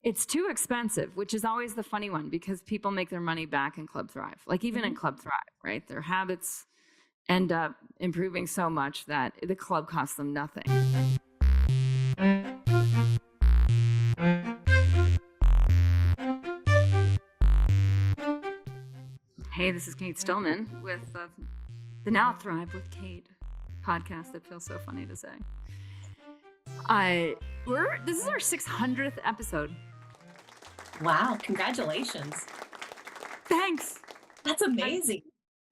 It's too expensive, which is always the funny one because people make their money back in Club Thrive. Like even in Mhm. Club Thrive, right? Their habits end up improving so much that the club costs them nothing. Hey, this is Cate Stillman with the Now Thrive with Cate podcast. That feels so funny to say. This is our 600th episode. Wow, congratulations. Thanks. That's amazing.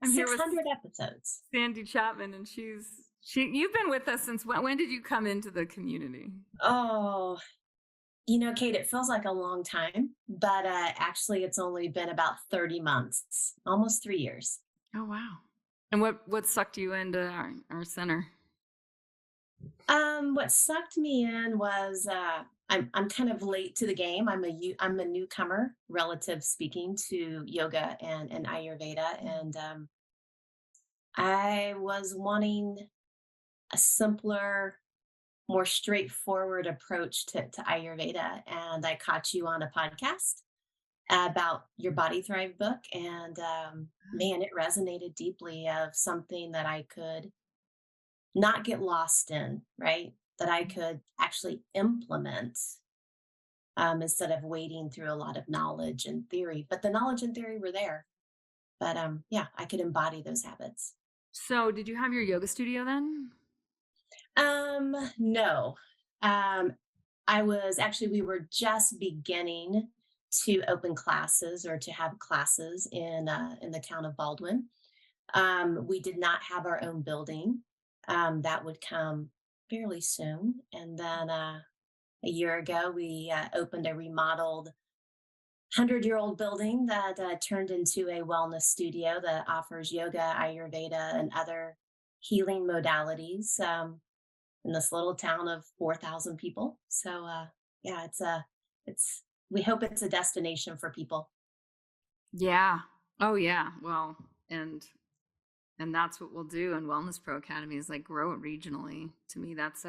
I'm here with 600 episodes. Sandy Chapman, and you've been with us since when did you come into the community? Oh, Cate, it feels like a long time, but actually it's only been about 30 months, almost 3 years. Oh, wow. And what sucked you into our center? What sucked me in was I'm kind of late to the game. I'm a newcomer, relative speaking, to yoga and Ayurveda, and I was wanting a simpler, more straightforward approach to Ayurveda. And I caught you on a podcast about your Body Thrive book. And man, it resonated deeply of something that I could not get lost in, right? That I could actually implement instead of wading through a lot of knowledge and theory. But the knowledge and theory were there. But yeah, I could embody those habits. So, did you have your yoga studio then? No. Um, we were just beginning to open classes or to have classes in the town of Baldwin. We did not have our own building. That would come fairly soon. And then a year ago, we opened a remodeled 100-year-old building that turned into a wellness studio that offers yoga, Ayurveda, and other healing modalities. In this little town of 4,000 people. So yeah, we hope it's a destination for people. Yeah. Oh, yeah. Well, and that's what we'll do in Wellness Pro Academy is like grow it regionally. To me, that's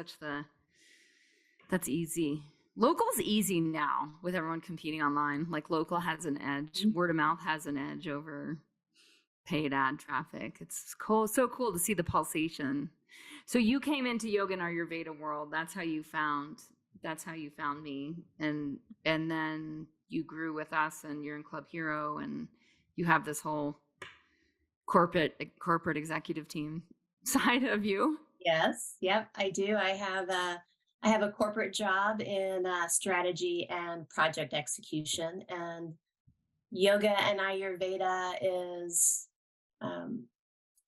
easy. Local's easy now with everyone competing online. Like local has an edge. Mhm. Word of mouth has an edge over paid ad traffic. It's cool, so cool to see the pulsation. So you came into yoga and Ayurveda world. That's how you found me. And then you grew with us and you're in Club Hero and you have this whole corporate executive team side of you. Yes, yep, I do. I have a corporate job in strategy and project execution, and yoga and Ayurveda is. Um,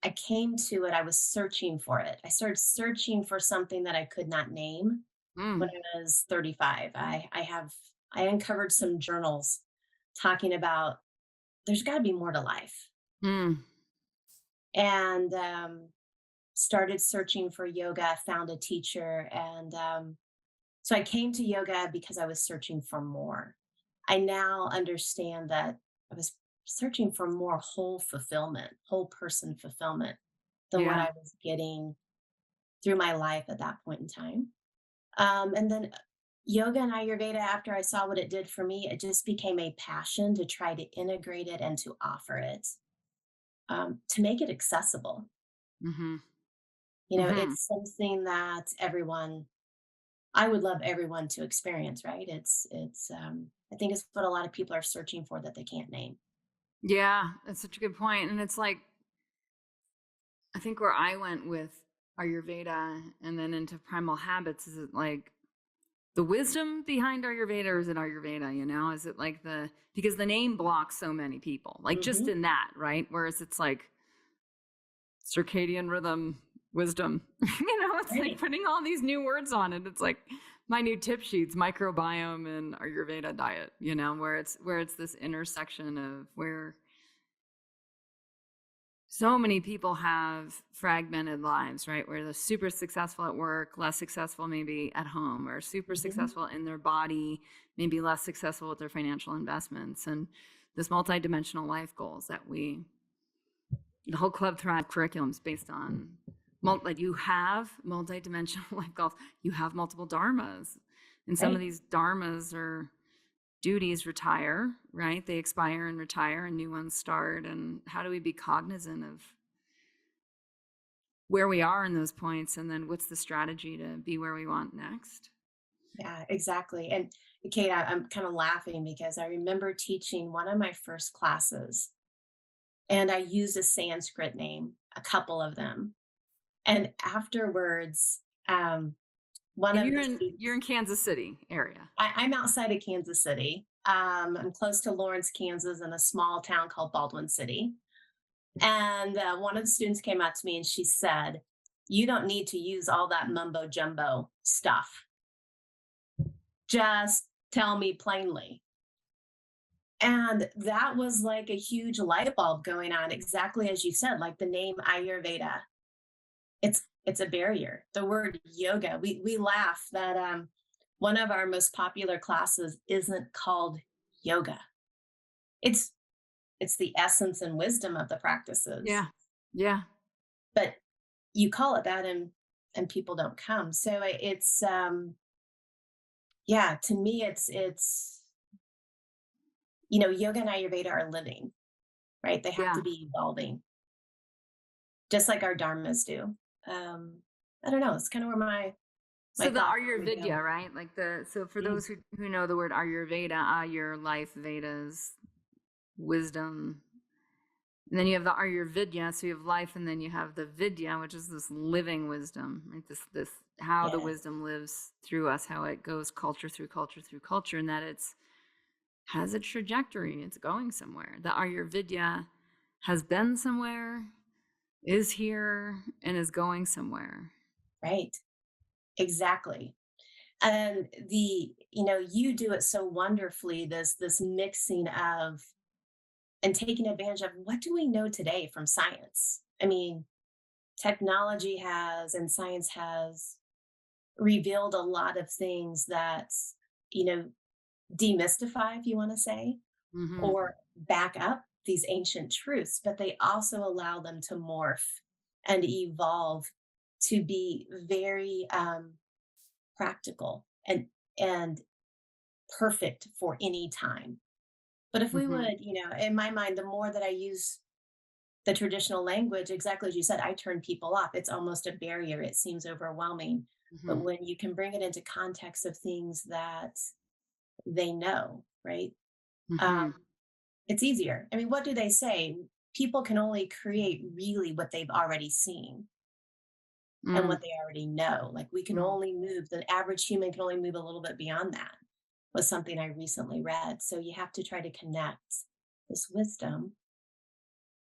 I came to it. I was searching for it. I started searching for something that I could not name when Mm, I was 35. I uncovered some journals talking about there's got to be more to life, mm, and started searching for yoga. Found a teacher, and so I came to yoga because I was searching for more. I now understand that I was searching for more whole fulfillment, whole person fulfillment than what yeah. I was getting through my life at that point in time. And then yoga and Ayurveda, after I saw what it did for me, it just became a passion to try to integrate it and to offer it, to make it accessible. Mm-hmm. Mm-hmm. It's something that I would love everyone to experience, right? I think it's what a lot of people are searching for that they can't name. Yeah, that's such a good point. And it's like I think where I went with Ayurveda and then into primal habits is it like the wisdom behind Ayurveda or is it Ayurveda, you know? Is it like because the name blocks so many people, like just Hmm. in that, right? Whereas it's like circadian rhythm, wisdom, it's like Right. putting all these new words on it. It's like my new tip sheets, microbiome and Ayurveda diet, where it's this intersection of where so many people have fragmented lives, right? Where they're super successful at work, less successful maybe at home, or super Hmm. successful in their body, maybe less successful with their financial investments. And this multidimensional life goals the whole Club Thrive curriculum is based on like you have multidimensional life goals, you have multiple dharmas. And some of Right. these dharmas are duties retire, right? They expire and retire and new ones start. And how do we be cognizant of where we are in those points? And then what's the strategy to be where we want next? Yeah, exactly. And Kate, I'm kind of laughing because I remember teaching one of my first classes and I used a Sanskrit name, a couple of them. And afterwards, one And of the you're students, in Kansas City area. I'm outside of Kansas City. I'm close to Lawrence, Kansas, in a small town called Baldwin City. And one of the students came out to me and she said, "You don't need to use all that mumbo jumbo stuff. Just tell me plainly." And that was like a huge light bulb going on, exactly as you said, like the name Ayurveda. It's a barrier. The word yoga, we laugh that one of our most popular classes isn't called yoga. It's it's the essence and wisdom of the practices, Yeah. Yeah. but you call it that and people don't come. So it's yeah, to me it's yoga and Ayurveda are living, right? They have to Yeah. be evolving, just like our dharmas do. I don't know. It's kind of where my So the thoughts kind of go. Ayurveda, right? Like so for Mm, those who know the word Ayurveda, Ayur, life, Vedas, wisdom. And then you have the Ayurvidya, so you have life, and then you have the Vidya, which is this living wisdom, right? This how the yes, wisdom lives through us, how it goes culture through culture through culture, and that it's has a trajectory. It's going somewhere. The Ayurvidya has been somewhere, is here, and is going somewhere. right, exactly. And you do it so wonderfully. This mixing of and taking advantage of what do we know today from science? I mean, technology has and science has revealed a lot of things that you know demystify, if you want to say, Mm-hmm. or back up these ancient truths, but they also allow them to morph and evolve to be very practical and perfect for any time. But if we Mm-hmm. would, in my mind, the more that I use the traditional language, exactly as you said, I turn people off. It's almost a barrier. It seems overwhelming. But Mm-hmm. when you can bring it into context of things that they know, right? Mm-hmm. Um, it's easier. I mean, what do they say? People can only create really what they've already seen and Mm. what they already know. Like we can only move, the average human can only move a little bit beyond that, was something I recently read. So you have to try to connect this wisdom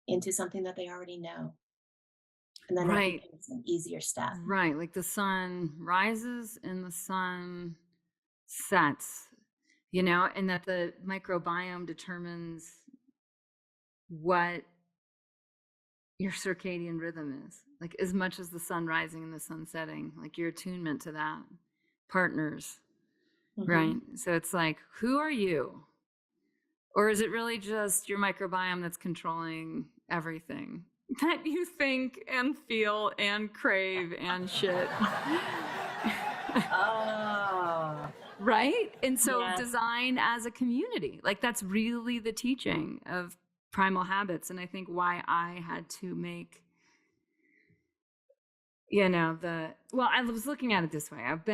into something that they already know. And then it Right. becomes an easier step. Right. Like the sun rises and the sun sets, and that the microbiome determines what your circadian rhythm is. Like as much as the sun rising and the sun setting, like your attunement to that. Partners, right? Hmm. So it's like, who are you? Or is it really just your microbiome that's controlling everything that you think and feel and crave and shit? Oh, Right? And so yes. design as a community, like that's really the teaching of primal habits. And I think why I had to make, I was looking at it this way. I've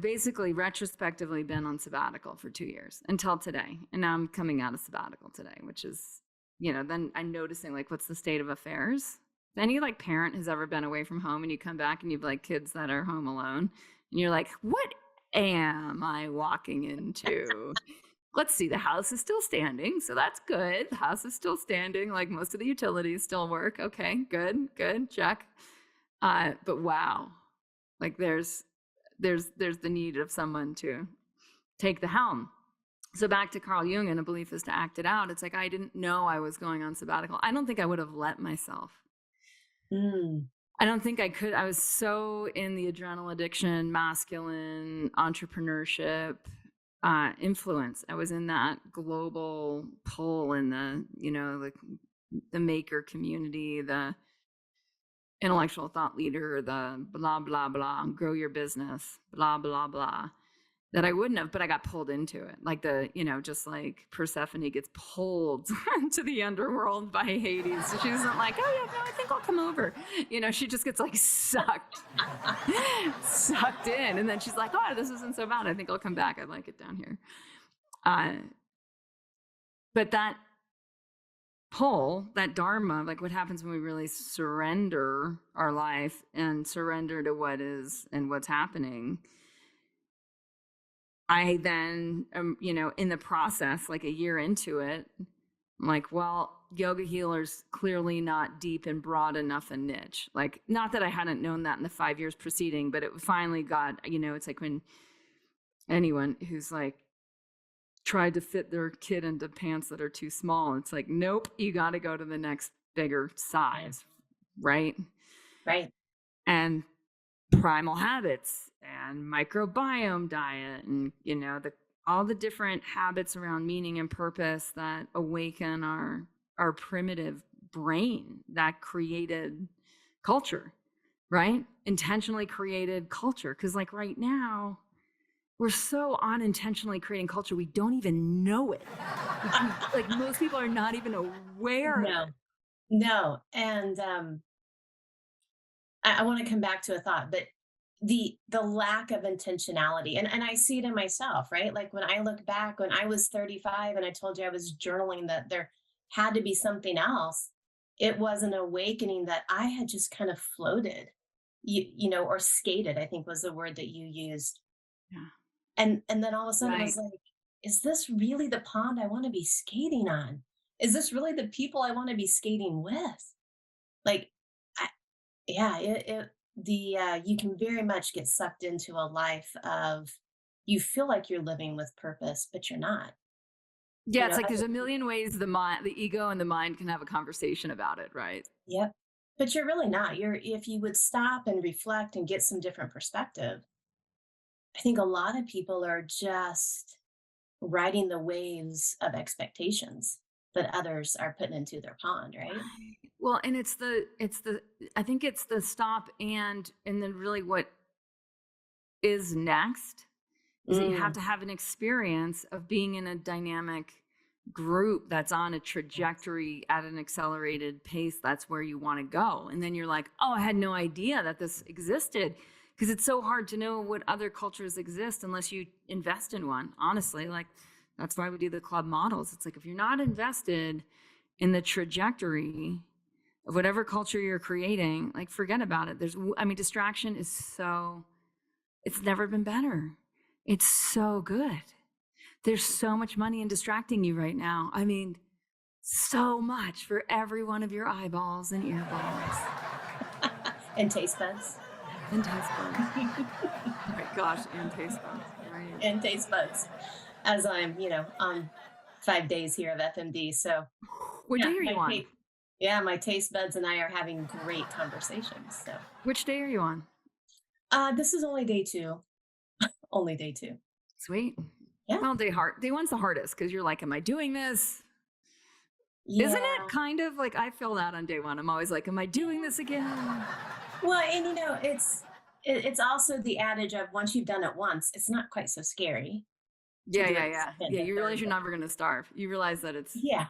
basically retrospectively been on sabbatical for 2 years until today. And now I'm coming out of sabbatical today, which is, then I'm noticing like, what's the state of affairs? Any like parent has ever been away from home and you come back and you've like kids that are home alone and you're like, what am I walking into? Let's see, the house is still standing. So that's good. The house is still standing. Like most of the utilities still work. Okay, good, check. But wow, like there's the need of someone to take the helm. So back to Carl Jung and a belief is to act it out. It's like I didn't know I was going on sabbatical. I don't think I would have let myself. Mm, I don't think I could. I was so in the adrenal addiction, masculine entrepreneurship influence. I was in that global pull in the maker community, the intellectual thought leader, the blah blah blah, grow your business, blah blah blah. that I wouldn't have, but I got pulled into it. Like just like Persephone gets pulled to the underworld by Hades. So she isn't like, oh yeah, no, I think I'll come over. She just gets like sucked in. And then she's like, oh, this isn't so bad. I think I'll come back. I like it down here. But that pull, that dharma, like what happens when we really surrender our life and surrender to what is and what's happening. I then, in the process, like a year into it, I'm like, well, yoga healer's clearly not deep and broad enough a niche. Like, not that I hadn't known that in the 5 years preceding, but it finally got, it's like when anyone who's like tried to fit their kid into pants that are too small, it's like, nope, you got to go to the next bigger size, right? Right. And primal habits and microbiome diet and all the different habits around meaning and purpose that awaken our primitive brain that created culture, right? Intentionally created culture. Because like right now we're so unintentionally creating culture, we don't even know it. Like most people are not even aware of it. No. And I want to come back to a thought, but the lack of intentionality, and I see it in myself, right? Like when I look back when I was 35 and I told you I was journaling that there had to be something else, it was an awakening that I had just kind of floated, or skated, I think was the word that you used. Yeah. And then all of a sudden I was like, is this really the pond I want to be skating on? Is this really the people I want to be skating with? Like, yeah, you can very much get sucked into a life of, you feel like you're living with purpose, but you're not. Yeah, it's like there's a million ways the ego and the mind can have a conversation about it, right? Yep. But you're really not. If you would stop and reflect and get some different perspective, I think a lot of people are just riding the waves of expectations that others are putting into their pond, right? Well, and I think it's the stop and then really what is next is that you have to have an experience of being in a dynamic group that's on a trajectory at an accelerated pace. That's where you want to go. And then you're like, oh, I had no idea that this existed. Because it's so hard to know what other cultures exist unless you invest in one. Honestly, like that's why we do the club models. It's like if you're not invested in the trajectory of whatever culture you're creating, like forget about it. Distraction is it's never been better. It's so good. There's so much money in distracting you right now. I mean, so much for every one of your eyeballs and earballs. And taste buds. And taste buds. Oh my gosh, and taste buds. Right. And taste buds. As I'm, on 5 days here of FMD. So what day are you on? My taste buds and I are having great conversations. So which day are you on? This is only day 2. Only day 2. Sweet. Yeah. Well, day one's the hardest because you're like, am I doing this? Yeah. Isn't it kind of like I feel that on day 1? I'm always like, am I doing this again? Well, and it's also the adage of once you've done it once, it's not quite so scary. Yeah. You realize you're never going to starve. You realize that it's yeah.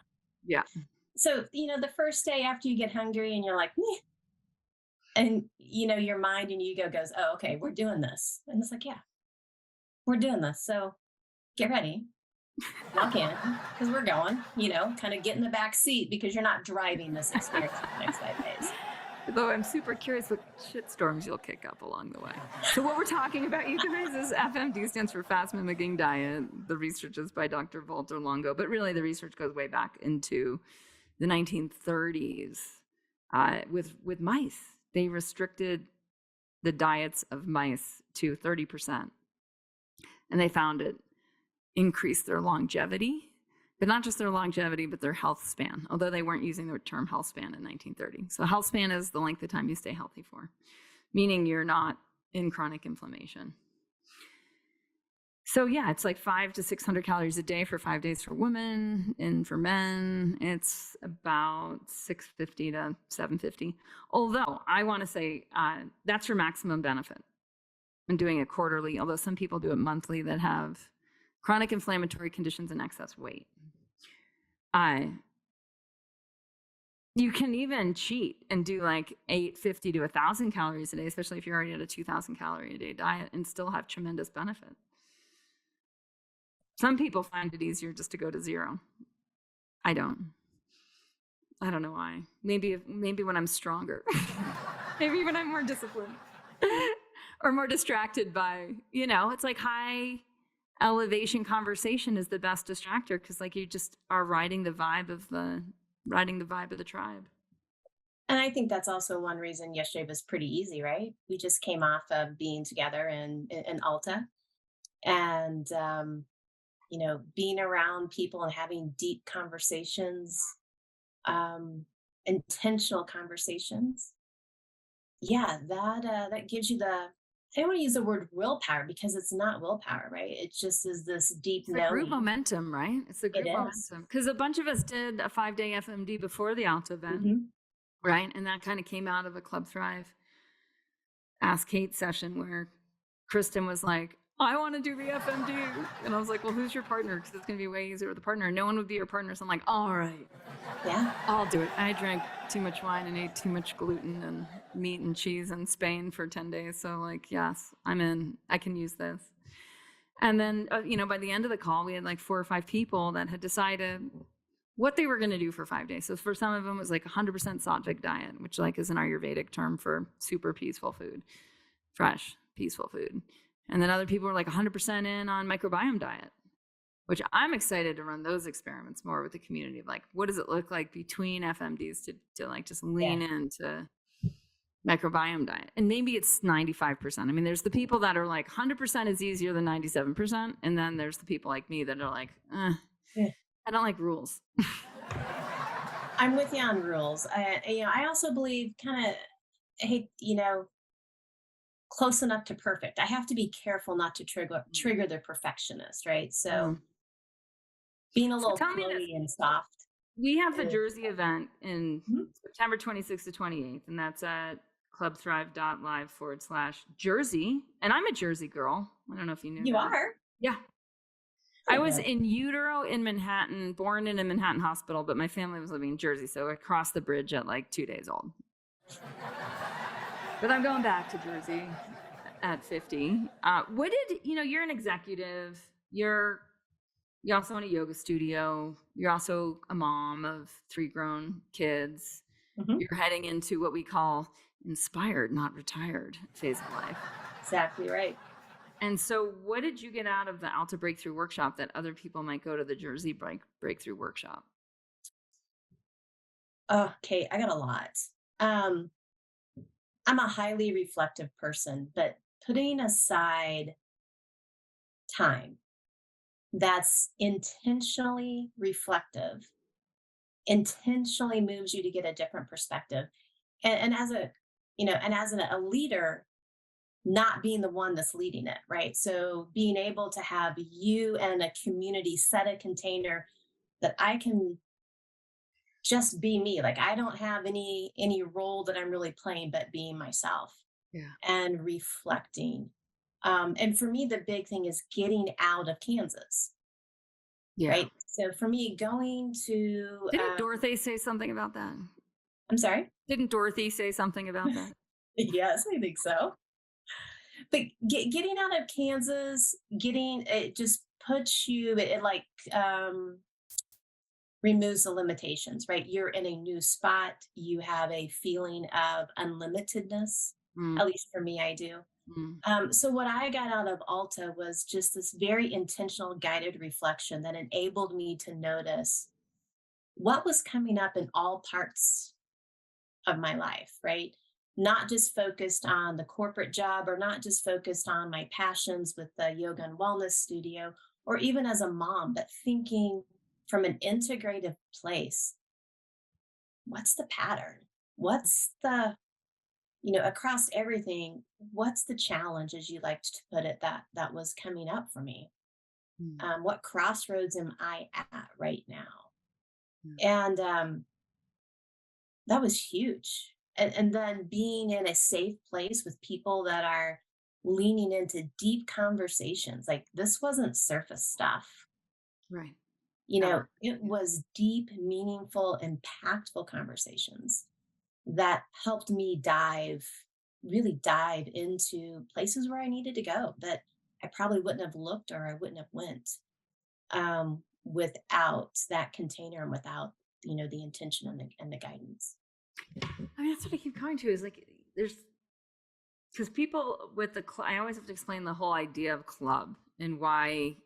So the first day after you get hungry and you're like, meh, and your mind and ego goes, oh, okay, we're doing this, and it's like, yeah, we're doing this. So get ready, walk in, because we're going. Kind of get in the back seat because you're not driving this experience for the next 5 days. Though I'm super curious what shitstorms you'll kick up along the way. So what we're talking about, you guys, is FMD stands for fast mimicking diet. The research is by Dr. Walter Longo, but really the research goes way back into the 1930s with mice. They restricted the diets of mice to 30%. And they found it increased their longevity. But not just their longevity, but their health span, although they weren't using the term health span in 1930. So health span is the length of time you stay healthy for, meaning you're not in chronic inflammation. So yeah, it's like 500 to 600 calories a day for 5 days for women, and for men, it's about 650 to 750. Although I want to say that's for maximum benefit. and doing it quarterly, although some people do it monthly that have chronic inflammatory conditions and excess weight. You can even cheat and do like 850 to 1,000 calories a day, especially if you're already at a 2,000 calorie a day diet, and still have tremendous benefit. Some people find it easier just to go to zero. I don't. I don't know why. Maybe when I'm stronger. Maybe when I'm more disciplined or more distracted by, it's like high elevation conversation is the best distractor, because like you just are riding the vibe of the tribe. And I think that's also one reason yesterday was pretty easy, right? We just came off of being together in Alta, and being around people and having deep conversations, intentional conversations. Yeah, that gives you the. I don't want to use the word willpower, because it's not willpower, right? It just is this deep It's the group knowing. momentum, right? It's the It group is. momentum. Because a bunch of us did a 5-day FMD before the Alta event, Mhm. right? And that kind of came out of a Club Thrive Ask Cate session where Kristen was like, I want to do the FMD. And I was like, well, who's your partner? Because it's going to be way easier with a partner. No one would be your partner. So I'm like, all right, Yeah. I'll do it. I drank too much wine and ate too much gluten and meat and cheese in Spain for 10 days. So like, yes, I'm in. I can use this. And then, by the end of the call, we had like 4 or 5 people that had decided what they were going to do for 5 days. So for some of them, it was like 100% sattvic diet, which like is an Ayurvedic term for super peaceful food, fresh, peaceful food. And then other people were like 100% in on microbiome diet, which I'm excited to run those experiments more with the community of like, what does it look like between FMDs to like just lean into microbiome diet? And maybe it's 95%. I mean, there's the people that are like 100% is easier than 97%. And then there's the people like me that are like, I don't like rules. I'm with you on rules. I also believe kind of, hey, close enough to perfect. I have to be careful not to trigger the perfectionist, right? So being a So little tell me this. flowy and soft. We have the is- Jersey event in Mhm. September 26th to 28th, and that's at clubthrive.live/Jersey. And I'm a Jersey girl. I don't know if you knew You that. are. Yeah. I was in utero in Manhattan, born in a Manhattan hospital, but my family was living in Jersey. So I crossed the bridge at like 2 days old. But I'm going back to Jersey at 50. You're an executive. You also own a yoga studio. You're also a mom of 3 grown kids. Mhm. You're heading into what we call inspired, not retired phase of life. Exactly right. And so what did you get out of the Alta Breakthrough Workshop that other people might go to the Jersey Breakthrough Workshop? Okay, I got a lot. Um, I'm a highly reflective person, but putting aside time that's intentionally reflective intentionally moves you to get a different perspective. And as a leader, not being the one that's leading it, right? So being able to have you and a community set a container that I can just be me. Like I don't have any role that I'm really playing, but being myself Yeah. and reflecting. And for me, the big thing is getting out of Kansas, Yeah. right? So for me, going to Didn't Dorothy say something about that? I'm sorry. Didn't Dorothy say something about that? Yes, I think so. But getting out of Kansas, getting it just puts you it like removes the limitations, right? You're in a new spot. You have a feeling of unlimitedness. Mm, At least for me, I do. mm, So what I got out of Alta was just this very intentional guided reflection that enabled me to notice what was coming up in all parts of my life, right? Not just focused on the corporate job or not just focused on my passions with the yoga and wellness studio or even as a mom, but thinking from an integrative place. What's the pattern? What's the, across everything, what's the challenge, as you liked to put it, that was coming up for me? mm, What crossroads am I at right now? mm. And that was huge. And then being in a safe place with people that are leaning into deep conversations. Like this wasn't surface stuff. Right. You know, Ever. it Yeah. was deep, meaningful, impactful conversations that helped me really dive into places where I needed to go that I probably wouldn't have looked or I wouldn't have went without that container and without, the intention and the guidance. I mean, that's what I keep coming to is like, there's, because people with the, I always have to explain the whole idea of club and why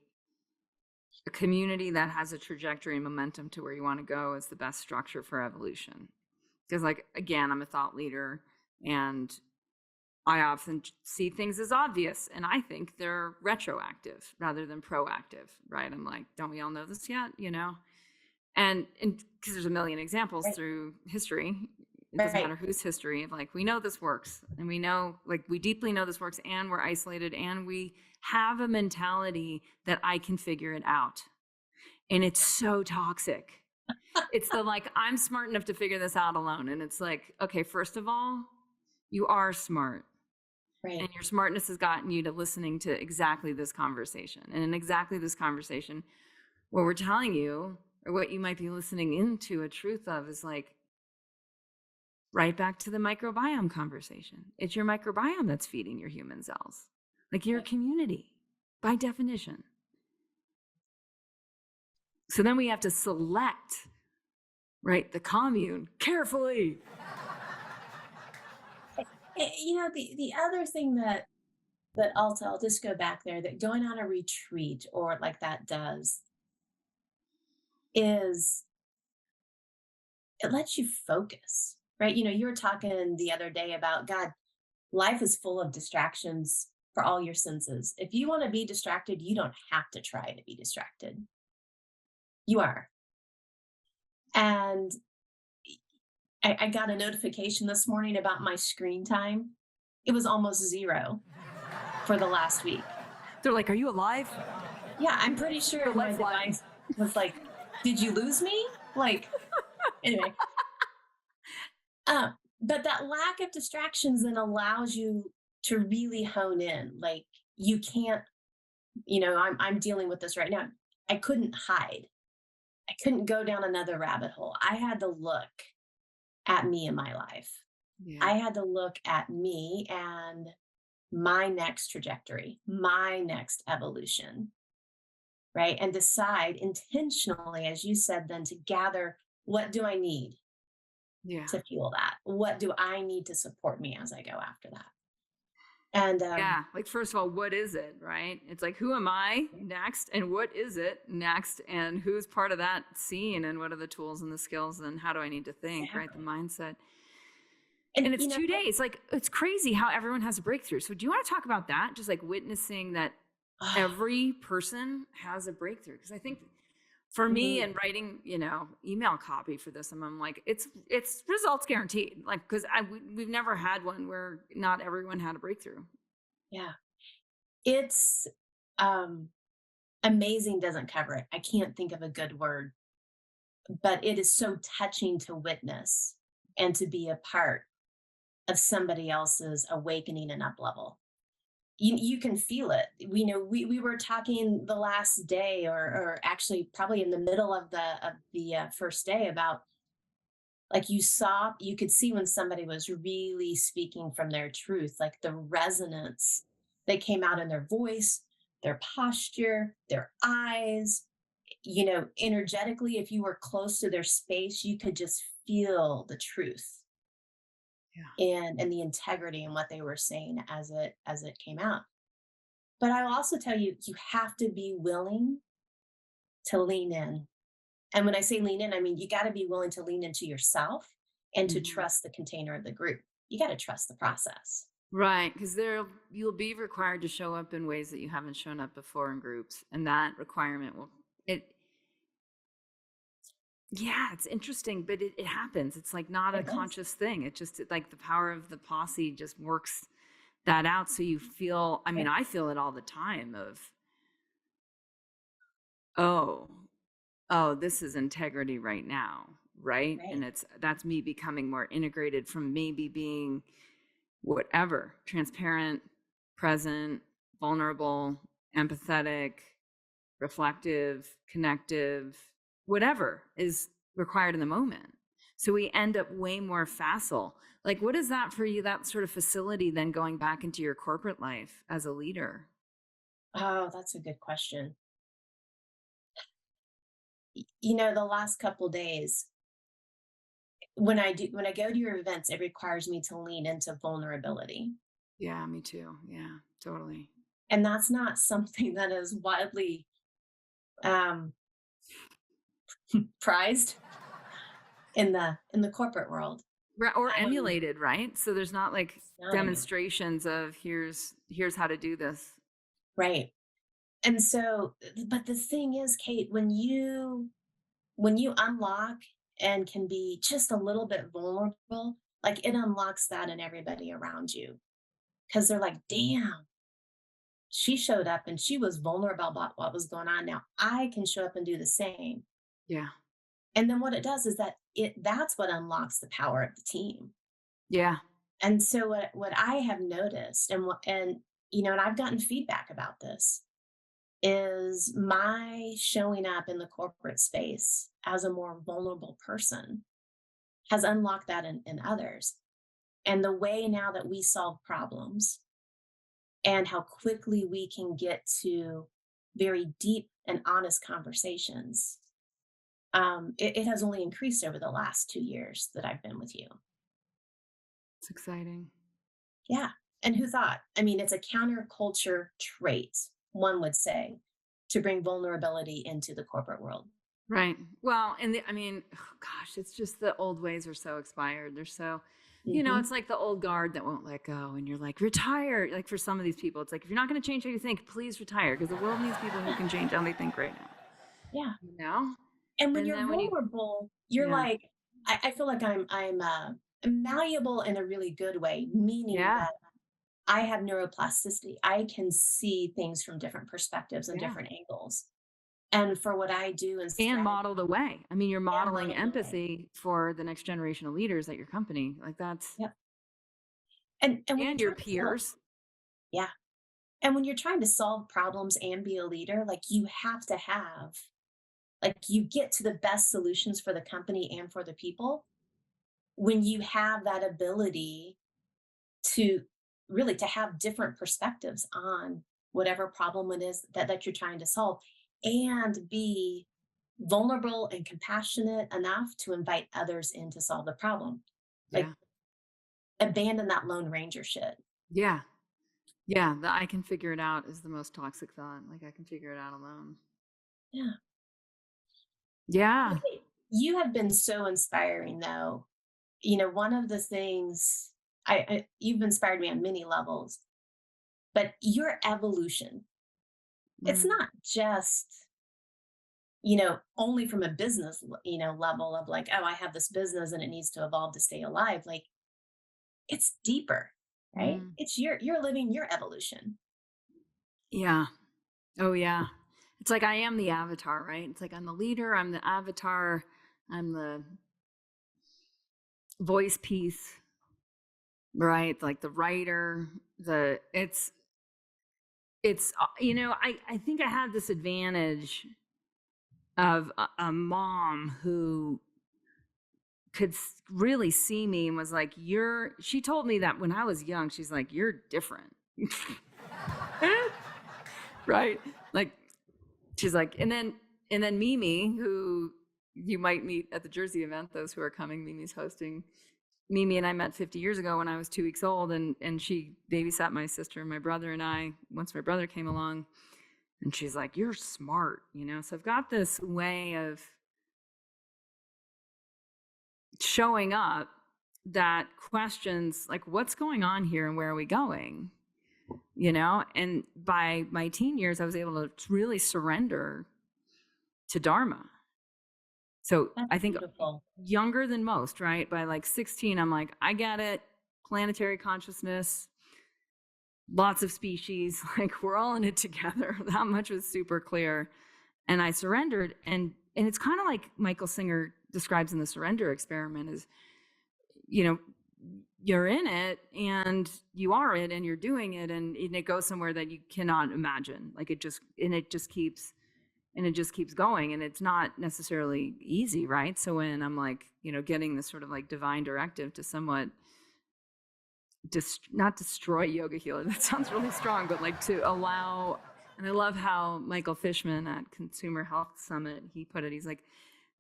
a community that has a trajectory and momentum to where you want to go is the best structure for evolution. Because, like, again, I'm a thought leader and I often see things as obvious and I think they're retroactive rather than proactive, right? I'm like, don't we all know this yet? And because there's a million examples Right. through history, it doesn't Right. matter whose history, of like, we know this works and we know, like, we deeply know this works and we're isolated and we have a mentality that I can figure it out. And it's so toxic. It's the like, I'm smart enough to figure this out alone. And it's like, okay, first of all, you are smart. And Right. your smartness has gotten you to listening to exactly this conversation. And in exactly this conversation, what we're telling you, or what you might be listening into a truth of, is like right back to the microbiome conversation. It's your microbiome that's feeding your human cells, like your Right. community by definition. So then we have to select, right, the commune carefully. The other thing that also, I'll just go back there, that going on a retreat or like that does is it lets you focus, right? You were talking the other day about God, life is full of distractions for all your senses. If you want to be distracted, you don't have to try to be distracted. You are. And I got a notification this morning about my screen time. It was almost zero for the last week. They're like, are you alive? Yeah, I'm pretty Your sure my lifeline. device was like, "Did you lose me?" Like, anyway, but that lack of distractions then allows you to really hone in. Like, you can't, I'm dealing with this right now. I couldn't hide. I couldn't go down another rabbit hole. I had to look at me in my life. Yeah. I had to look at me and my next trajectory, my next evolution, right? And decide intentionally, as you said, then to gather, what do I need Yeah. to fuel that? What do I need to support me as I go after that? And Yeah. Like, first of all, what is it, right? It's like, who am I next? And what is it next? And who's part of that scene? And what are the tools and the skills? And how do I need to think, right? The exactly. mindset. And And it's 2 days. Like, it's crazy how everyone has a breakthrough. So, do you want to talk about that? Just like witnessing that oh, every person has a breakthrough. Because I think for me mhm, and writing, email copy for this, I'm like, it's results guaranteed. Like, because we've never had one where not everyone had a breakthrough. yeah, it's um, amazing. Doesn't cover it. I can't think of a good word, but it is so touching to witness and to be a part of somebody else's awakening and up level. You can feel it. We were talking the last day, or actually probably in the middle of the first day, about like you could see when somebody was really speaking from their truth, like the resonance that came out in their voice, their posture, their eyes. Energetically, if you were close to their space, you could just feel the truth Yeah. and the integrity in what they were saying as it came out. But I'll also tell you, you have to be willing to lean in. And when I say lean in, I mean you got to be willing to lean into yourself and to Mhm. trust the container of the group. You got to trust the process. Right, because there you'll be required to show up in ways that you haven't shown up before in groups, and that requirement will it. Yeah, it's interesting, but it happens. It's like not a It does. conscious thing. It just like the power of the posse just works that out. So you feel. I mean, Right. I feel it all the time. Of oh, oh, this is integrity right now, right? Right. And that's me becoming more integrated from maybe being whatever transparent, present, vulnerable, empathetic, reflective, connective, whatever is required in the moment. So we end up way more facile. Like, what is that for you, that sort of facility, then going back into your corporate life as a leader? Oh, that's a good question. The last couple days, when I go to your events, it requires me to lean into vulnerability. Yeah, me too. Yeah, totally. And that's not something that is widely um, prized in the corporate world. Or Um, emulated, right? So there's not like it's not emulated, demonstrations of here's how to do this. right? And so, but the thing is, Kate, when you unlock and can be just a little bit vulnerable, like it unlocks that in everybody around you because they're like, damn, she showed up and she was vulnerable about what was going on. Now I can show up and do the same. Yeah. And then what it does is that's what unlocks the power of the team. Yeah. And so what I have noticed and I've gotten feedback about this is my showing up in the corporate space as a more vulnerable person has unlocked that in others. And the way now that we solve problems and how quickly we can get to very deep and honest conversations, it has only increased over the last 2 years that I've been with you. It's exciting. Yeah. And who thought? I mean, it's a counterculture trait, one would say, to bring vulnerability into the corporate world. Right. Well, and I mean, oh gosh, it's just the old ways are so expired. They're so, Hmm. it's like the old guard that won't let go. And you're like, retire. Like for some of these people, it's like, if you're not going to change how you think, please retire. Because the world needs people who can change how they think right now. Yeah. You know? And when And you're then when you, vulnerable, you're yeah, like, I feel like I'm malleable in a really good way, meaning yeah, that I have neuroplasticity. I can see things from different perspectives and yeah. different angles. And for what I do and And strategy model the way. I mean, you're and modeling model the way. empathy for the next generation of leaders at your company. Like that's, Yep. And when you're and your trying to solve, peers. yeah. And when you're trying to solve problems and be a leader, like you have to have, like you get to the best solutions for the company and for the people when you have that ability to really to have different perspectives on whatever problem it is that you're trying to solve and be vulnerable and compassionate enough to invite others in to solve the problem. Like Yeah. abandon that lone ranger shit. Yeah. Yeah. The I can figure it out is the most toxic thought. Like I can figure it out alone. Yeah. Yeah. Okay. You have been so inspiring though. One of the things you've inspired me on many levels, but your evolution, it's Mm. not just only from a business, level of like, oh, I have this business and it needs to evolve to stay alive. Like it's deeper, right? Mm. It's you're living your evolution. Yeah. Oh, yeah. It's like I am the avatar, right? It's like I'm the leader, I'm the avatar, I'm the voice piece, right? Like the writer, I think I had this advantage of a mom who could really see me and was like, she told me that when I was young, she's like, you're different. Right? Like, she's like, and then Mimi, who you might meet at the Jersey event, those who are coming, Mimi's hosting. Mimi and I met 50 years ago when I was 2 weeks old, and she babysat my sister and my brother and I once my brother came along. And she's like, you're smart. So I've got this way of showing up that questions like, what's going on here and where are we going? And by my teen years, I was able to really surrender to Dharma. So That's I think beautiful. younger than most, right? By like 16, I'm like, I get it. Planetary consciousness, lots of species, like we're all in it together. That much was super clear. And I surrendered. And it's kind of like Michael Singer describes in the surrender experiment is, you know, you're in it and you are it and you're doing it, and it goes somewhere that you cannot imagine. Like it just keeps going, and it's not necessarily easy, right? So when I'm like, getting this sort of like divine directive to somewhat not destroy Yoga Healer, that sounds really strong, but like to allow. And I love how Michael Fishman at Consumer Health Summit, he put it, he's like,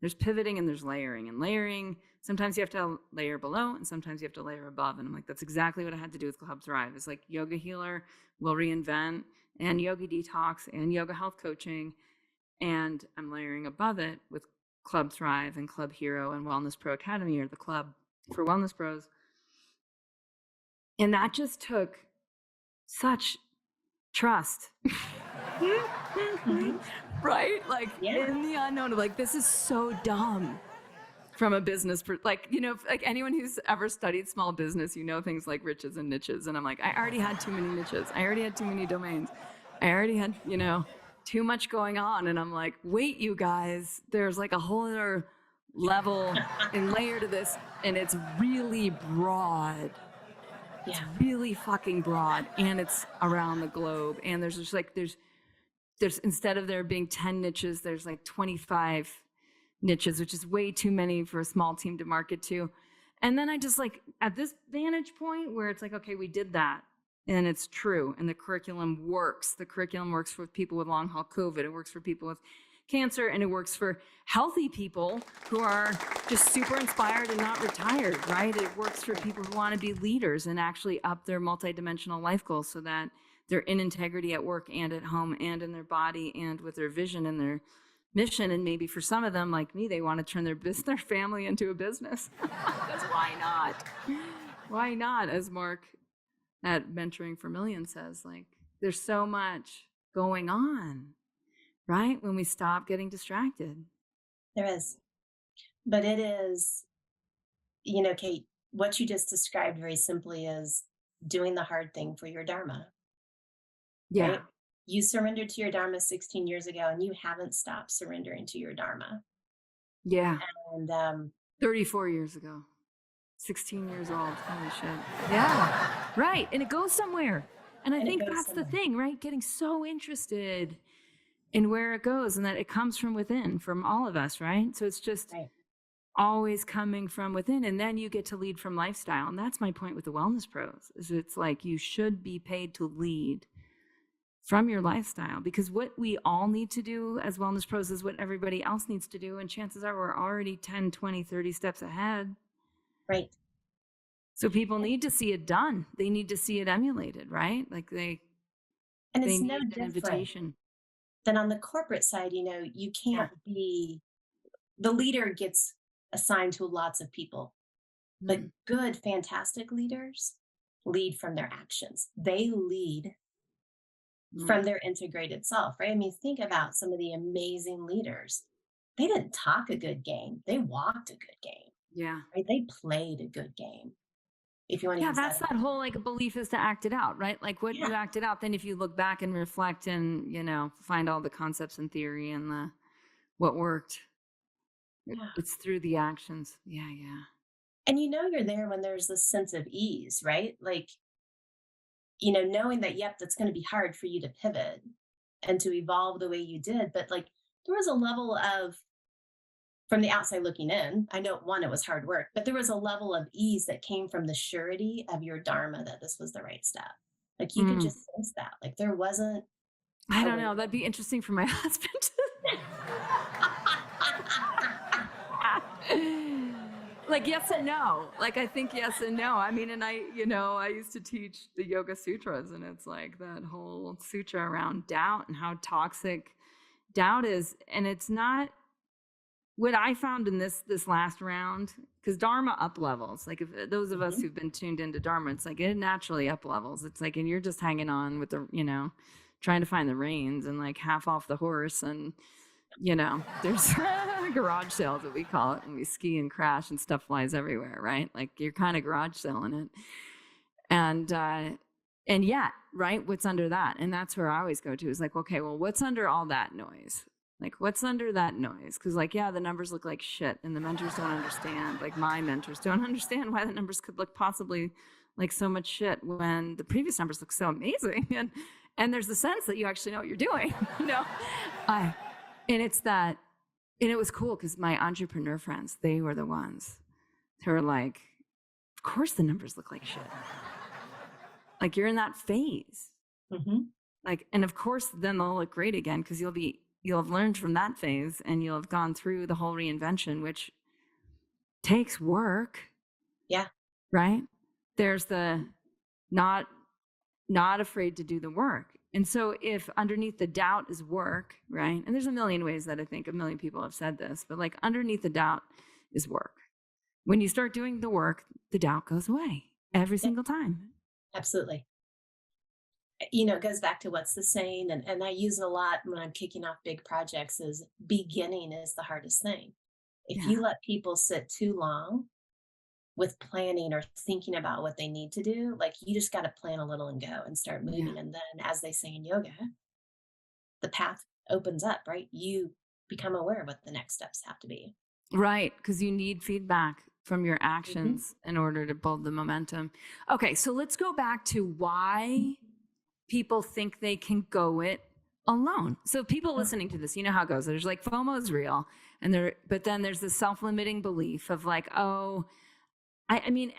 there's pivoting and there's layering. And layering, sometimes you have to layer below and sometimes you have to layer above. And I'm like, that's exactly what I had to do with Club Thrive. It's like Yoga Healer will reinvent, and Yoga Detox and Yoga Health Coaching. And I'm layering above it with Club Thrive and Club Hero and Wellness Pro Academy, or the club for wellness pros. And that just took such trust. Right? Like in the unknown of like, this is so dumb from a business, like anyone who's ever studied small business, things like riches and niches. And I'm like, I already had too many niches. I already had too many domains. I already had, too much going on. And I'm like, wait, you guys, there's like a whole other level and layer to this. And it's really broad. It's really fucking broad, and it's around the globe. And there's just like, there's instead of there being 10 niches, there's like 25 niches, which is way too many for a small team to market to. And then I just like, at this vantage point where it's like, okay, we did that and it's true. And the curriculum works. The curriculum works for people with long haul COVID. It works for people with cancer, and it works for healthy people who are just super inspired and not retired, right? It works for people who want to be leaders and actually up their multidimensional life goals so that they're in integrity at work and at home and in their body and with their vision and their mission. And maybe for some of them, like me, they want to turn their family into a business. Because why not? Why not? As Mark at Mentoring for Millions says, like, there's so much going on, right? When we stop getting distracted. There is. But it is, Cate, what you just described very simply is doing the hard thing for your Dharma. Yeah. Right? You surrendered to your Dharma 16 years ago, and you haven't stopped surrendering to your Dharma. Yeah. And 34 years ago, 16 years old. Holy shit. Yeah. Right. And it goes somewhere. And I think that's the thing, right? Getting so interested in where it goes, and that it comes from within, from all of us, right? So it's just always coming from within. And then you get to lead from lifestyle. And that's my point with the wellness pros, is it's like you should be paid to lead from your lifestyle, because what we all need to do as wellness pros is what everybody else needs to do. And chances are we're already 10, 20, 30 steps ahead. Right. So people need to see it done. They need to see it emulated, right? Like and it's no different than on the corporate side. You can't be, the leader gets assigned to lots of people, but good, fantastic leaders lead from their actions. They lead from their integrated self, right? I mean, think about some of the amazing leaders. They didn't talk a good game. They walked a good game. Yeah. Right? They played a good game. If you want to use that's that whole like belief is to act it out, right? Like what you acted out, then if you look back and reflect and, find all the concepts and theory and what worked, it's through the actions. Yeah. And you're there when there's this sense of ease, right? Like, knowing that, that's going to be hard for you to pivot and to evolve the way you did. But like, there was a level of, from the outside looking in, I know, one, it was hard work, but there was a level of ease that came from the surety of your Dharma that this was the right step. Like you could just sense that. Like there wasn't. I don't know. That'd be interesting for my husband. Like yes and no. Like I think yes and no. I mean, and I used to teach the Yoga Sutras, and it's like that whole sutra around doubt and how toxic doubt is. And it's not what I found in this last round, because Dharma up levels. Like if those of us who've been tuned into Dharma, it's like it naturally up levels. It's like, and you're just hanging on with the, trying to find the reins and like half off the horse, and there's garage sales that we call it, and we ski and crash and stuff flies everywhere, right? Like you're kind of garage selling it. And yet, right, what's under that? And that's where I always go to is like, okay, well, what's under all that noise? Like, what's under that noise? Because, like, yeah, the numbers look like shit, and the mentors don't understand. Like, my mentors don't understand why the numbers could look possibly like so much shit when the previous numbers look so amazing. And there's the sense that you actually know what you're doing, you know? I, and it's that, and it was cool because my entrepreneur friends, they were the ones who were like, of course the numbers look like shit. Like, you're in that phase. Mm-hmm. Like, and of course, then they'll look great again because you'll have learned from that phase and you'll have gone through the whole reinvention, which takes work. Yeah. Right. There's the not afraid to do the work. And so if underneath the doubt is work, right? And there's a million ways that I think a million people have said this, but like underneath the doubt is work. When you start doing the work, the doubt goes away every single time. Absolutely. It goes back to what's the saying, and I use it a lot when I'm kicking off big projects is beginning is the hardest thing. If Yeah. you let people sit too long with planning or thinking about what they need to do, like you just got to plan a little and go and start moving. Yeah. And then, as they say in yoga, the path opens up, right? You become aware of what the next steps have to be. Right. Because you need feedback from your Mhm. actions in order to build the momentum. Okay. So let's go back to why people think they can go it alone. So people listening to this, you know how it goes. There's like FOMO is real. But then there's this self-limiting belief of like, oh, I mean,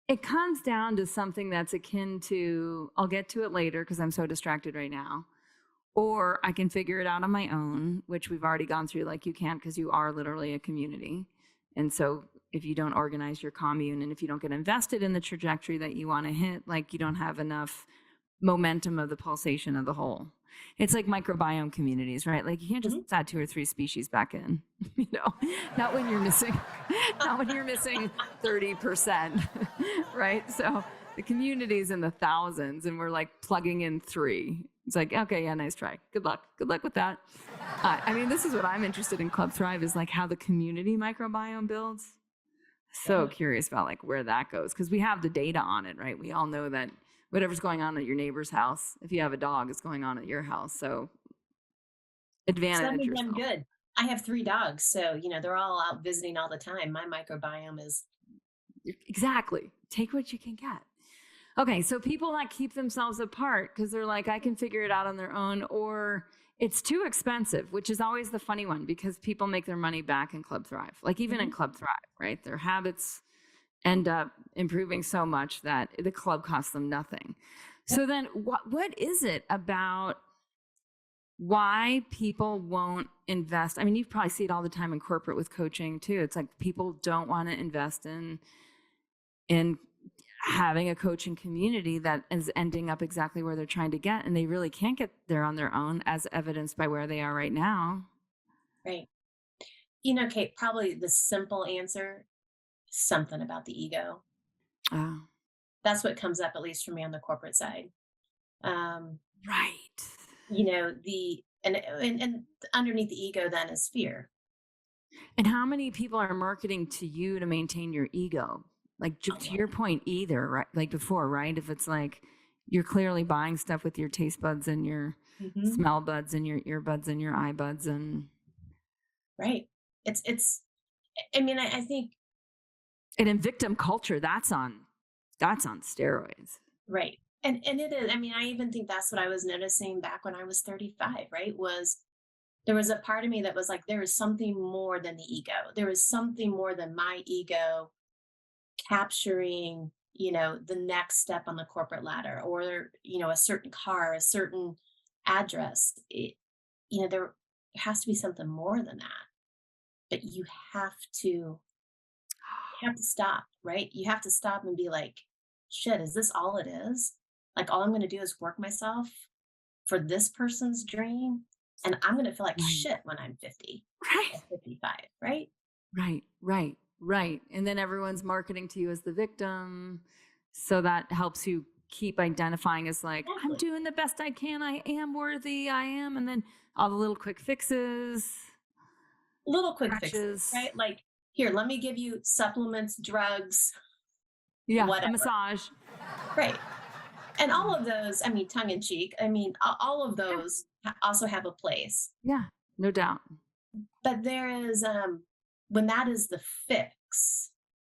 it comes down to something that's akin to, I'll get to it later because I'm so distracted right now. Or I can figure it out on my own, which we've already gone through. Like you can't because you are literally a community. And so if you don't organize your commune and if you don't get invested in the trajectory that you want to hit, like you don't have enough momentum of the pulsation of the whole. It's like microbiome communities, right? Like you can't just add 2 or 3 species back in, not when you're missing, not when you're missing 30%, right? So the community is in the thousands and we're like plugging in 3. It's like, okay, yeah, nice try. Good luck. Good luck with that. I mean, this is what I'm interested in Club Thrive is like how the community microbiome builds. So curious about like where that goes because we have the data on it, right? We all know that whatever's going on at your neighbor's house, if you have a dog, is going on at your house. So advantage Some of them yourself. good. I have 3 dogs, so they're all out visiting all the time. My microbiome is Exactly. Take what you can get. Okay, so people that keep themselves apart because they're like, I can figure it out on their own, or it's too expensive, which is always the funny one because people make their money back in Club Thrive. Like even in Club Thrive, right? Their habits end up improving so much that the club costs them nothing. So then what is it about why people won't invest? I mean, you probably see it all the time in corporate with coaching too. It's like people don't want to invest in having a coaching community that is ending up exactly where they're trying to get, and they really can't get there on their own, as evidenced by where they are right now. right. Kate, probably the simple answer, something about the ego. Oh, That's what comes up, at least for me on the corporate side. Um, right. the and underneath the ego then is fear. And how many people are marketing to you to maintain your ego? Like to your point, either, right? Like before, right? If it's like you're clearly buying stuff with your taste buds and your Mhm. smell buds and your earbuds and your eye buds and Right. It's I mean, I think in victim culture, that's on steroids. right. And it is. I mean, I even think that's what I was noticing back when I was 35, right? Was there was a part of me that was like, there is something more than the ego. There is something more than my ego capturing, the next step on the corporate ladder or, a certain car, a certain address. There has to be something more than that. But you have to stop, right? You have to stop and be like, shit, is this all it is? Like, all I'm going to do is work myself for this person's dream. And I'm going to feel like Right. shit when I'm 50 Right. or 55, right? Right. And then everyone's marketing to you as the victim. So that helps you keep identifying as like, I'm Exactly. doing the best I can. I am worthy. I am. And then all the little quick fixes, Little quick fixes, crutches. right? Like, here, let me give you supplements, drugs, Yeah. A whatever. massage. Right. And all of those, I mean, tongue in cheek, I mean, all of Yeah. those also have a place. Yeah, no doubt. But there is, when that is the fix,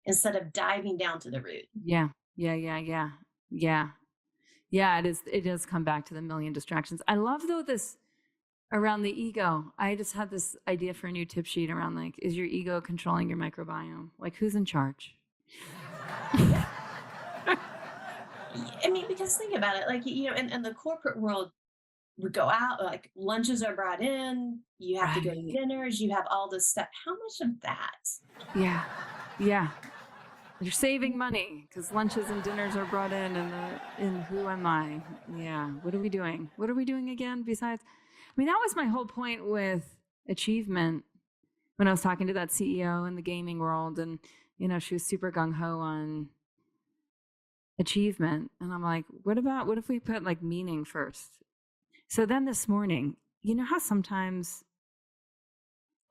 instead of diving down to the root. Yeah. Yeah, yeah, yeah. Yeah. Yeah, it does come back to the million distractions. I love though this around the ego. I just had this idea for a new tip sheet around like, is your ego controlling your microbiome? Like who's in charge? I mean, because think about it, like, in the corporate world, we go out, like lunches are brought in, you have to go to Right. dinners, you have all this stuff. How much of that? Yeah. Yeah. You're saving money because lunches and dinners are brought in who am I? Yeah. What are we doing? What are we doing again besides? I mean, that was my whole point with achievement when I was talking to that CEO in the gaming world. And, she was super gung ho on achievement. And I'm like, what if we put like meaning first? So then this morning, you know how sometimes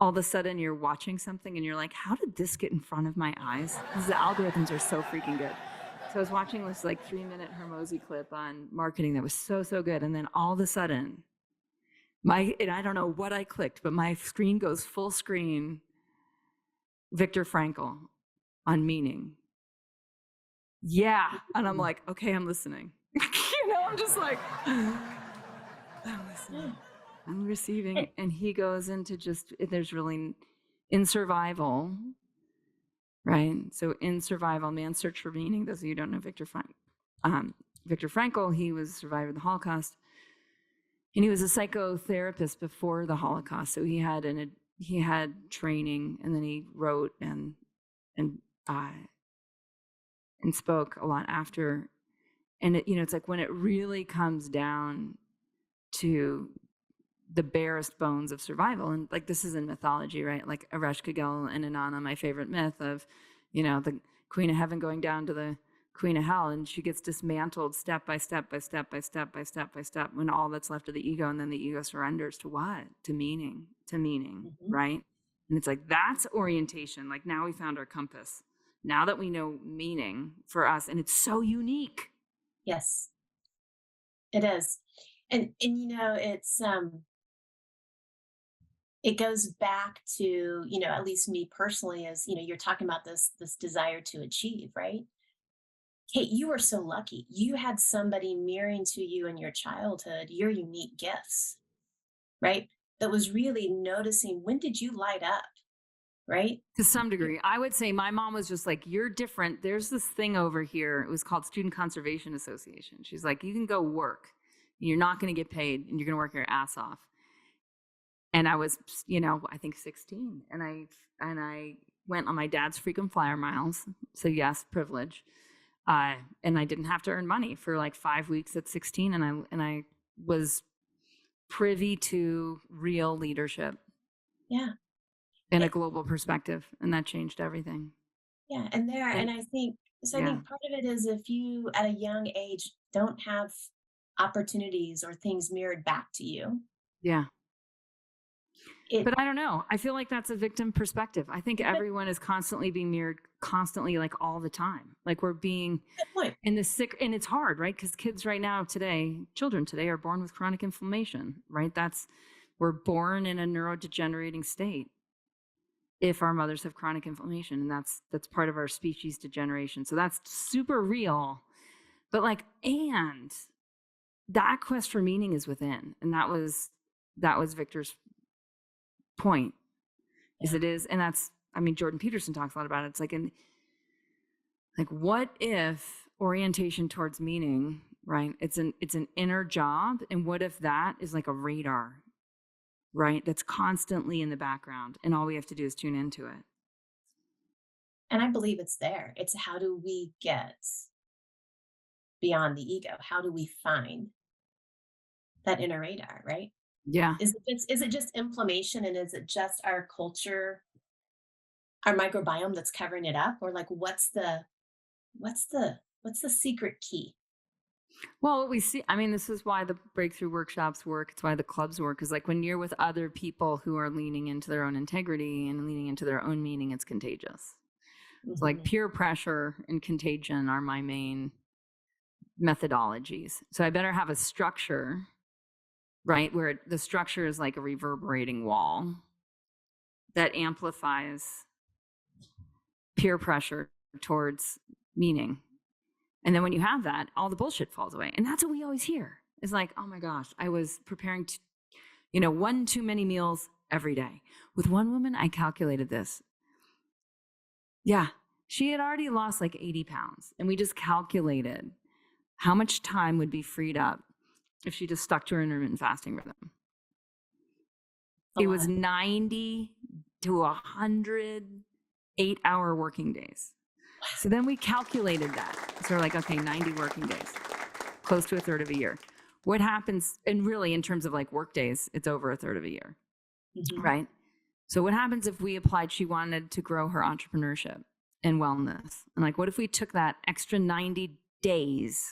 all of a sudden you're watching something and you're like, how did this get in front of my eyes? Because the algorithms are so freaking good. So I was watching this like 3-minute Hermosi clip on marketing that was so, so good. And then all of a sudden, and I don't know what I clicked, but my screen goes full screen, Viktor Frankl on meaning. Yeah. And I'm like, okay, I'm listening. I'm just like, I'm listening. I'm receiving. And he goes into just, there's really, in survival, right? So in survival, man's search for meaning. Those of you who don't know Viktor Frankl, he was a survivor of the Holocaust. And he was a psychotherapist before the Holocaust. So he had training, and then he wrote and spoke a lot after. And it's like when it really comes down to the barest bones of survival, and like this is in mythology, right? Like Eresh Kagel and Inanna, my favorite myth of, the Queen of Heaven going down to the Queen of Hell, and she gets dismantled step by step by step by step by step by step when all that's left of the ego, and then the ego surrenders to what? To meaning, Mhm. right? And it's like that's orientation. Like now we found our compass. Now that we know meaning for us, and it's so unique. Yes, it is. And it goes back to, at least me personally, as you're talking about this desire to achieve, right? Kate, you were so lucky. You had somebody mirroring to you in your childhood your unique gifts, right? That was really noticing, when did you light up, right? To some degree, I would say my mom was just like, you're different. There's this thing over here. It was called Student Conservation Association. She's like, you can go work. You're not going to get paid and you're going to work your ass off. And I was, I think 16. And I went on my dad's frequent flyer miles. So yes, privilege. And I didn't have to earn money for like 5 weeks at 16. And I was privy to real leadership. Yeah. In a global perspective, and that changed everything. Yeah, and I think so. I Yeah. think part of it is, if you at a young age don't have opportunities or things mirrored back to you, Yeah. it But I don't know. I feel like that's a victim perspective. I think everyone is constantly being mirrored, constantly, like all the time. Like we're being good point. in the sick, and it's hard, right? Because kids right now children today are born with chronic inflammation, right? We're born in a neurodegenerating state if our mothers have chronic inflammation, and that's part of our species degeneration. So that's super real. But and that quest for meaning is within, and that was Victor's point. Yeah. It is, and that's, Jordan Peterson talks a lot about it. It's like what if orientation towards meaning, right? It's an inner job, and what if that is like a radar, right? That's constantly in the background, and all we have to do is tune into it. And I believe it's there. It's, how do we get beyond the ego? How do we find that inner radar, right? Yeah. Is it just inflammation, and is it just our culture, our microbiome that's covering it up? Or like, what's the secret key? Well, what we see, this is why the breakthrough workshops work. It's why the clubs work. Is like when you're with other people who are leaning into their own integrity and leaning into their own meaning, it's contagious. It's like Mhm. peer pressure and contagion are my main methodologies. So I better have a structure, right? Where the structure is like a reverberating wall that amplifies peer pressure towards meaning. And then when you have that, all the bullshit falls away. And that's what we always hear. It's like, oh my gosh, I was preparing to, one too many meals every day. With one woman, I calculated this. Yeah, she had already lost like 80 pounds. And we just calculated how much time would be freed up if she just stuck to her intermittent fasting rhythm. It was 90 to 100 8-hour working days. So then we calculated that. So we're like, okay, 90 working days, close to a third of a year. What happens, and really in terms of like work days, it's over a third of a year, right? So what happens if we applied, she wanted to grow her entrepreneurship and wellness. And like, what if we took that extra 90 days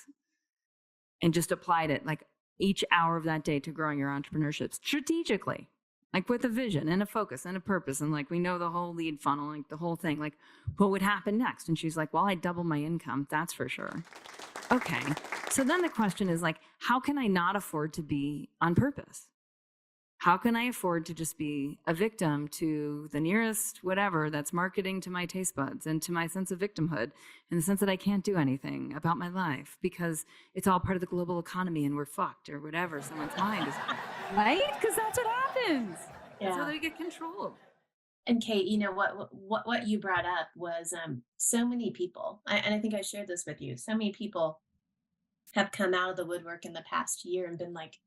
and just applied it like each hour of that day to growing your entrepreneurship strategically, like with a vision and a focus and a purpose. And like, we know the whole lead funnel, like the whole thing, like what would happen next? And she's like, well, I double my income. That's for sure. Okay. So then the question is like, how can I not afford to be on purpose? How can I afford to just be a victim to the nearest whatever that's marketing to my taste buds and to my sense of victimhood, in the sense that I can't do anything about my life because it's all part of the global economy and we're fucked or whatever someone's mind is, right? Because that's what happens. Yeah. That's how they get controlled. And Kate, what you brought up was so many people, and I think I shared this with you. So many people have come out of the woodwork in the past year and been like,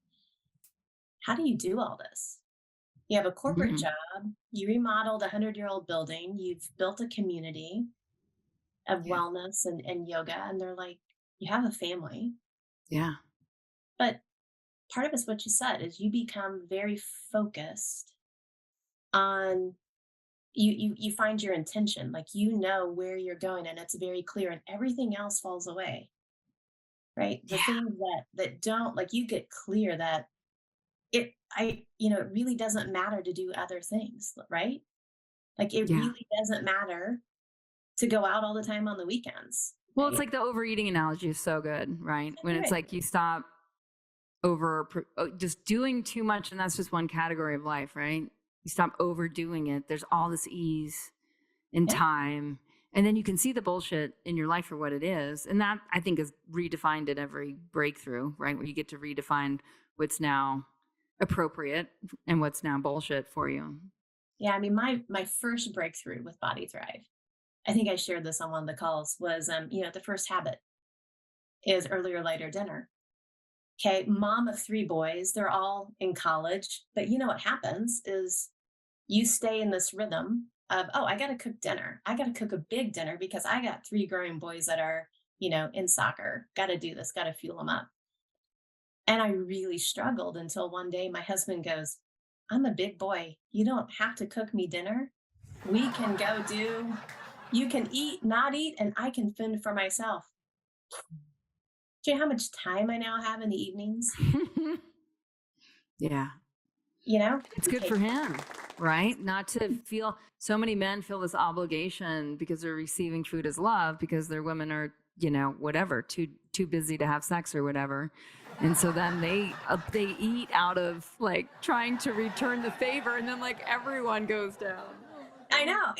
how do you do all this? You have a corporate job, you remodeled a 100-year-old building, you've built a community of wellness and yoga, and they're like, you have a family. Yeah. But part of it's what you said is you become very focused on you find your intention, like where you're going, and it's very clear, and everything else falls away. Right. The things that don't, like, you get clear that it really doesn't matter to do other things, right? Like it really doesn't matter to go out all the time on the weekends. Well, right? it's like the overeating analogy is so good, right? When it's like you stop just doing too much, and that's just one category of life, right? You stop overdoing it. There's all this ease and time. And then you can see the bullshit in your life for what it is. And that, I think, is redefined at every breakthrough, right? Where you get to redefine what's now appropriate and what's now bullshit for you. Yeah. I mean, my first breakthrough with Body Thrive, I think I shared this on one of the calls, was, the first habit is earlier or later dinner. Okay. Mom of 3 boys, they're all in college, but what happens is you stay in this rhythm of, oh, I got to cook dinner. I got to cook a big dinner because I got 3 growing boys that are, in soccer. Got to do this, got to fuel them up. And I really struggled until one day my husband goes, I'm a big boy. You don't have to cook me dinner. We can you can eat, not eat, and I can fend for myself. Do you know how much time I now have in the evenings? Yeah. It's good for him, right? Not to feel, so many men feel this obligation because they're receiving food as love because their women are, whatever, too busy to have sex or whatever. And so then they eat out of like trying to return the favor, and then like everyone goes down. I know.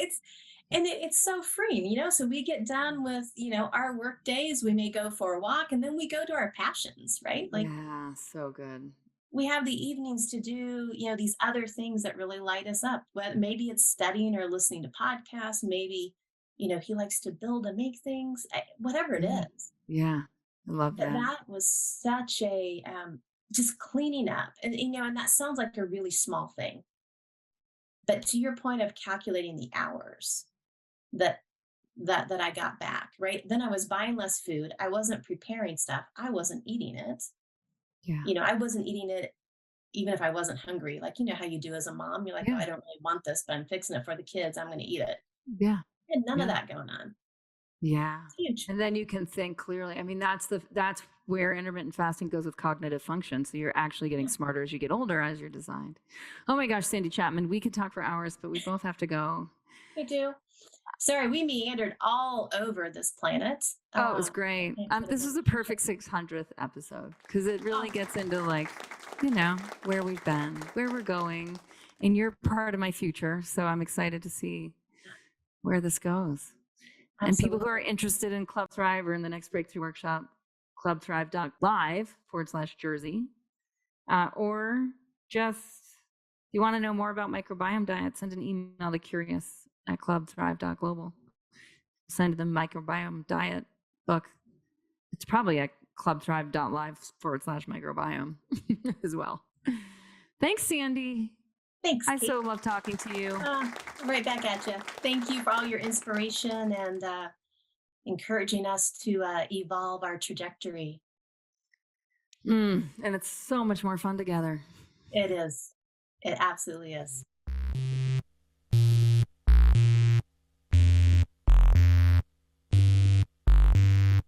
It's so freeing, so we get done with, our work days, we may go for a walk, and then we go to our passions, right? Like, yeah, so good. We have the evenings to do, these other things that really light us up. Well, maybe it's studying or listening to podcasts. Maybe, he likes to build and make things, whatever it is. Yeah. I love that. That was such a, just cleaning up, and, and that sounds like a really small thing. But to your point of calculating the hours that I got back, right? Then I was buying less food. I wasn't preparing stuff. I wasn't eating it. Yeah. I wasn't eating it even if I wasn't hungry. Like, how you do as a mom, you're like, oh, I don't really want this, but I'm fixing it for the kids. I'm going to eat it. Yeah. And none of that going on. Yeah. It's huge. And then you can think clearly. I mean, that's where intermittent fasting goes with cognitive function. So you're actually getting smarter as you get older, as you're designed. Oh my gosh, Sandy Chapman, we could talk for hours, but we both have to go. I do. Sorry, we meandered all over this planet. Oh, it was great. Thanks for the This was a perfect 600th episode because it really gets into like, where we've been, where we're going, and you're part of my future. So I'm excited to see where this goes. And people who are interested in Club Thrive or in the next breakthrough workshop, clubthrive.live/Jersey. Or just, if you want to know more about microbiome diet, send an email to curious@clubthrive.global. Send the microbiome diet book. It's probably at clubthrive.live/microbiome as well. Thanks, Sandy. Thanks. I Cate. so love talking to you. Right back at you. Thank you for all your inspiration and encouraging us to evolve our trajectory. And it's so much more fun together. It is. It absolutely is.